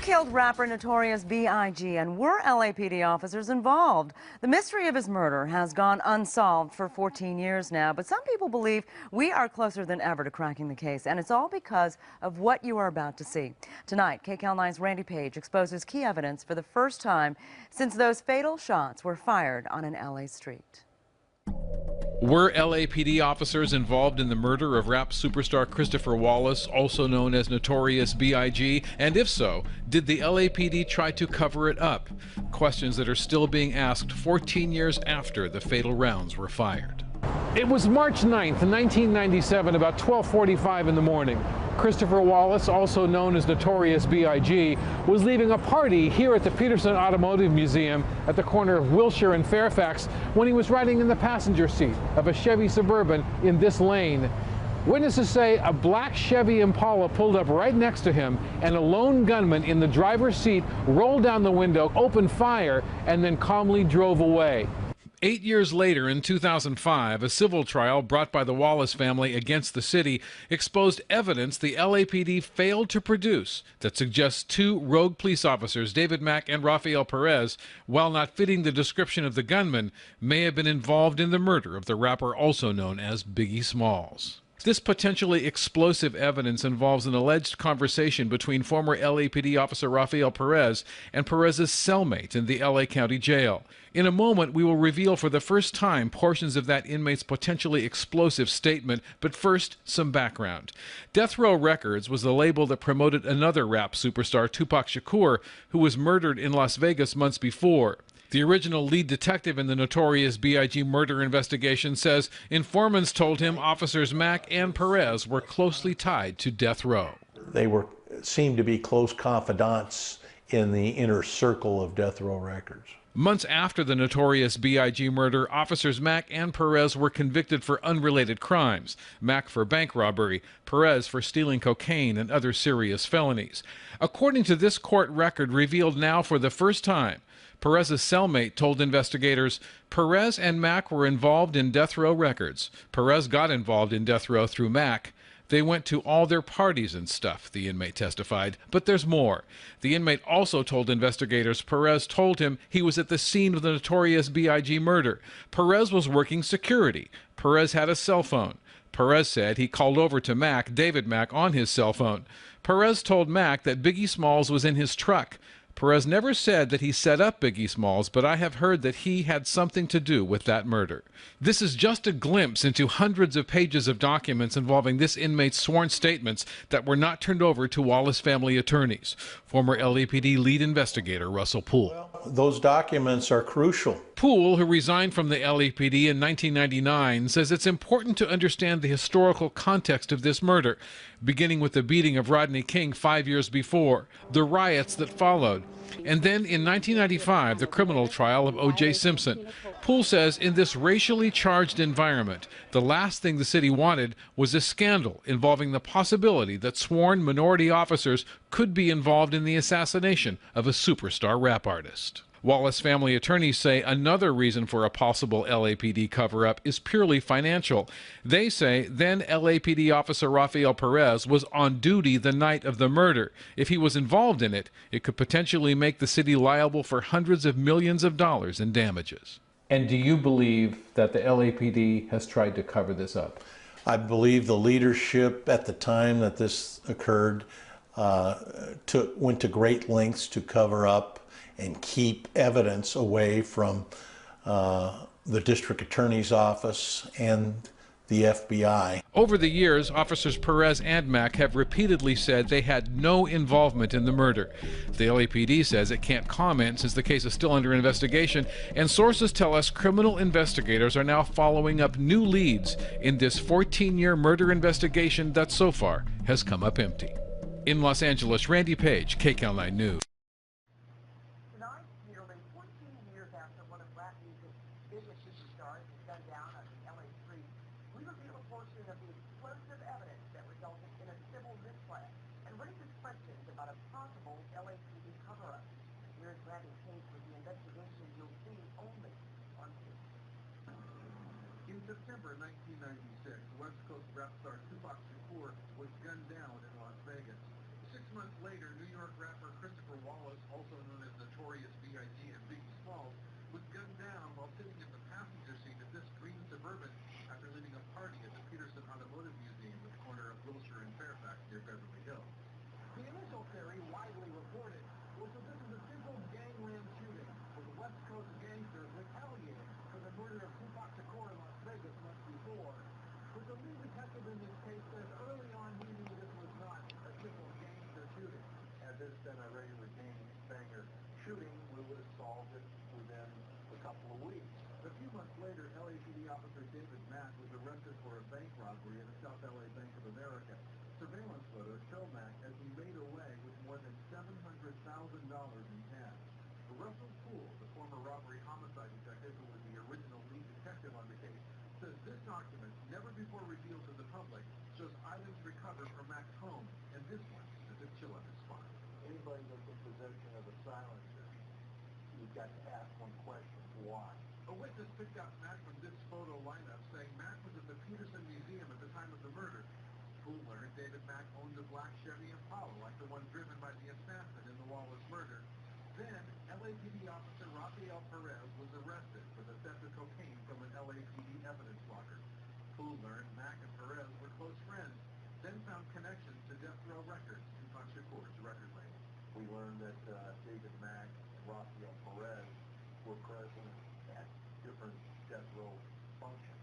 killed rapper Notorious B.I.G. and were LAPD officers involved? The mystery of his murder has gone unsolved for 14 years now, but some people believe we are closer than ever to cracking the case, and it's all because of what you are about to see. Tonight, KCAL 9's Randy Page exposes key evidence for the first time since those fatal shots were fired on an LA street. Were LAPD officers involved in the murder of rap superstar Christopher Wallace, also known as Notorious B.I.G.? And if so, did the LAPD try to cover it up? Questions that are still being asked 14 years after the fatal rounds were fired. It was March 9th, 1997, about 12:45 in the morning. Christopher Wallace, also known as Notorious B.I.G., was leaving a party here at the Peterson Automotive Museum at the corner of Wilshire and Fairfax when he was riding in the passenger seat of a Chevy Suburban in this lane. Witnesses say a black Chevy Impala pulled up right next to him, and a lone gunman in the driver's seat rolled down the window, opened fire, and then calmly drove away. 8 years later, in 2005, a civil trial brought by the Wallace family against the city exposed evidence the LAPD failed to produce that suggests two rogue police officers, David Mack and Rafael Perez, while not fitting the description of the gunman, may have been involved in the murder of the rapper also known as Biggie Smalls. This potentially explosive evidence involves an alleged conversation between former LAPD officer Rafael Perez and Perez's cellmate in the LA County Jail. In a moment, we will reveal for the first time portions of that inmate's potentially explosive statement, but first, some background. Death Row Records was the label that promoted another rap superstar, Tupac Shakur, who was murdered in Las Vegas months before. The original lead detective in the Notorious B.I.G. murder investigation says informants told him officers Mack and Perez were closely tied to Death Row. They seemed to be close confidants in the inner circle of Death Row Records. Months after the Notorious B.I.G. murder, officers Mack and Perez were convicted for unrelated crimes. Mack for bank robbery, Perez for stealing cocaine and other serious felonies. According to this court record revealed now for the first time, Perez's cellmate told investigators Perez and Mack were involved in Death Row Records. Perez got involved in Death Row through Mack. They went to all their parties and stuff, the inmate testified. But there's more. The inmate also told investigators Perez told him he was at the scene of the Notorious B.I.G. murder. Perez was working security. Perez had a cell phone. Perez said he called over to Mack, David Mack, on his cell phone. Perez told Mack that Biggie Smalls was in his truck. Perez never said that he set up Biggie Smalls, but I have heard that he had something to do with that murder. This is just a glimpse into hundreds of pages of documents involving this inmate's sworn statements that were not turned over to Wallace family attorneys. Former LAPD lead investigator Russell Poole. Well, those documents are crucial. Poole, who resigned from the LAPD in 1999, says it's important to understand the historical context of this murder, beginning with the beating of Rodney King 5 years before, the riots that followed, and then in 1995, the criminal trial of O.J. Simpson. Poole says in this racially charged environment, the last thing the city wanted was a scandal involving the possibility that sworn minority officers could be involved in the assassination of a superstar rap artist. Wallace family attorneys say another reason for a possible LAPD cover-up is purely financial. They say then LAPD officer Rafael Perez was on duty the night of the murder. If he was involved in it, it could potentially make the city liable for hundreds of millions of dollars in damages. And do you believe that the LAPD has tried to cover this up? I believe the leadership at the time that this occurred went to great lengths to cover up and keep evidence away from the district attorney's office and the FBI. Over the years, officers Perez and Mack have repeatedly said they had no involvement in the murder. The LAPD says it can't comment since the case is still under investigation, and sources tell us criminal investigators are now following up new leads in this 14-year murder investigation that so far has come up empty. In Los Angeles, Randy Page, KCAL 9 News. Nearly 14 years after one of rap music's biggest superstars was gunned down on an LA street, we reveal a portion of the explosive evidence that resulted in a civil mistrial and raises questions about a possible LAPD cover-up. Here's Randy Page with the investigation you'll see only on tape. In September 1996, West Coast rap star Tupac Shakur was gunned down in Las Vegas. 6 months later, New York rapper Christopher shooting, we would have solved it within a couple of weeks. A few months later, LAPD officer David Mack was arrested for a bank robbery at a South LA Bank of America. Surveillance photos show Mack as he made away with more than $700,000 in cash. Russell Poole, the former robbery homicide detective who was the original lead detective on the case, says this document, never before revealed to the public, shows items recovered from Mack's home, and this one is a chill on his spine. Anybody that's in possession of a silencer, you've got to ask one question: why? A witness picked out Mack from this photo lineup, saying Mack was at the Peterson Museum at the time of the murder. Poole learned David Mack owned a black Chevy Impala, like the one driven by the assassin in the Wallace murder. Then, LAPD officer Rafael Perez was arrested for the theft of cocaine from an LAPD evidence locker. Poole learned Mack and Perez were close friends, then found connections to Death Row Records, Tupac Shakur's record label. We learned that David Mack and Rafael Perez were present at different Death Row functions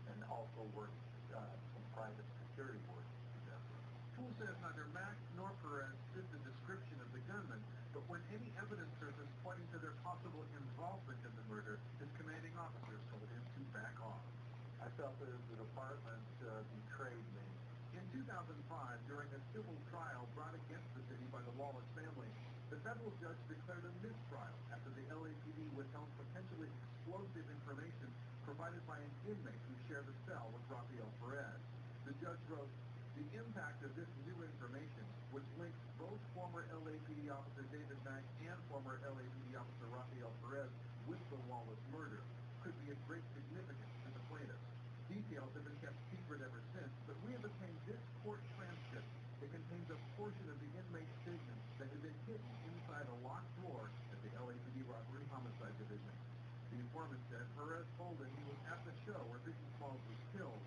and also worked some private security work for Death Row. Poole says neither Mack nor Perez fit the description of the gunman, but when any evidence surfaced pointing to their possible involvement in the murder, his commanding officers told him to back off. I felt that the department betrayed me. In 2005, during a civil trial brought against the city by the Wallace family, the federal judge declared a mistrial after the LAPD withheld potentially explosive information provided by an inmate who shared a cell with Rafael Perez. The judge wrote, "The impact of this new information, which links both former LAPD officer David Mack and former LAPD officer Rafael Perez with the Wallace murder, could be of great significance to the plaintiffs. Details have been kept secret ever since, but we have obtained this court transcript that contains a portion of the inmate's statement that had been hidden inside a locked drawer at the LAPD Robbery Homicide Division." The informant said Perez told him he was at the show where Biggie Smalls was killed.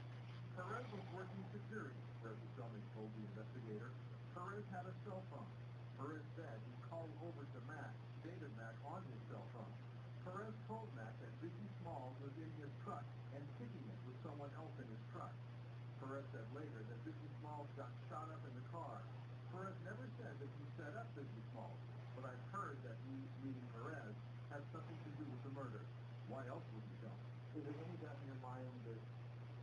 Perez was working security, where the cellmate told the investigator. Perez had a cell phone. Perez said he called over to Mack, David Mack, on his cell phone. Perez told Mack that Biggie Smalls was in his truck and kicking it with someone else in his truck. Perez said later that Biggie Smalls got shot up in the car. Perez never said that he set up Biggie Smalls, but I've heard that he, meaning Perez, had something to do with the murder. Why else would he tell? Is there any doubt in your mind that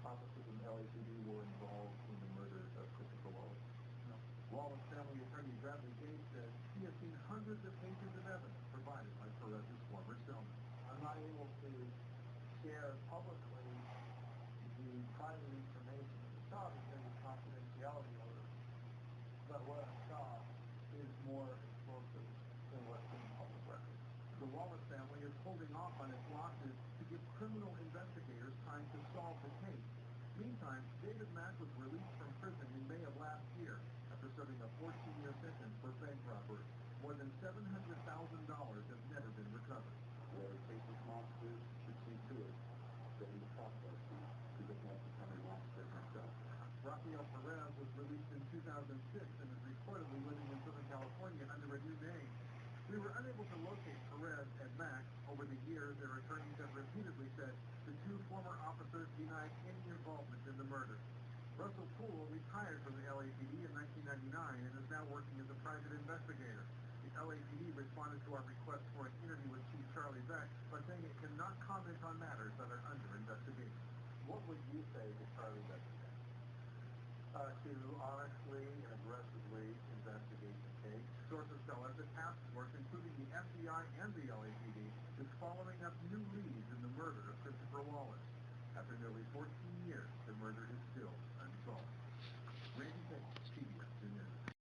officers in LAPD were involved in the murder of Christopher Wallace? No. Wallace family attorney Bradley Gates says he has seen hundreds of pages of evidence provided by Perez's former cellmate. I'm not able to share publicly the private information at the top because of confidentiality orders. But what I saw is more explosive than what's in public record. The Wallace family is holding off on its lawsuit to give criminal investigators time to solve the case. Meantime, David Mack was released from prison in May of last year after serving a 14-year sentence for bank robbery. More than $700,000 has never been recovered. The case of monsters should see to it that he processed because Mack becoming a monster himself. Rafael Perez was released in 2006 and is reportedly living in Southern California under a new name. We were unable to locate Perez and Mack. Over the years, their attorneys have repeatedly said the two former officers denied any involvement in the murder. Russell Poole retired from the LAPD in 1999 and is now working as a private investigator. The LAPD responded to our request for an interview with Chief Charlie Beck by saying it cannot comment on matters that are under investigation. What would you say to Charlie Beck? To honestly and aggressively investigate the case. Sources tell us that task force, including the FBI and the LAPD, is following up new leads in the murder of Christopher Wallace. After nearly 14 years, the murder is still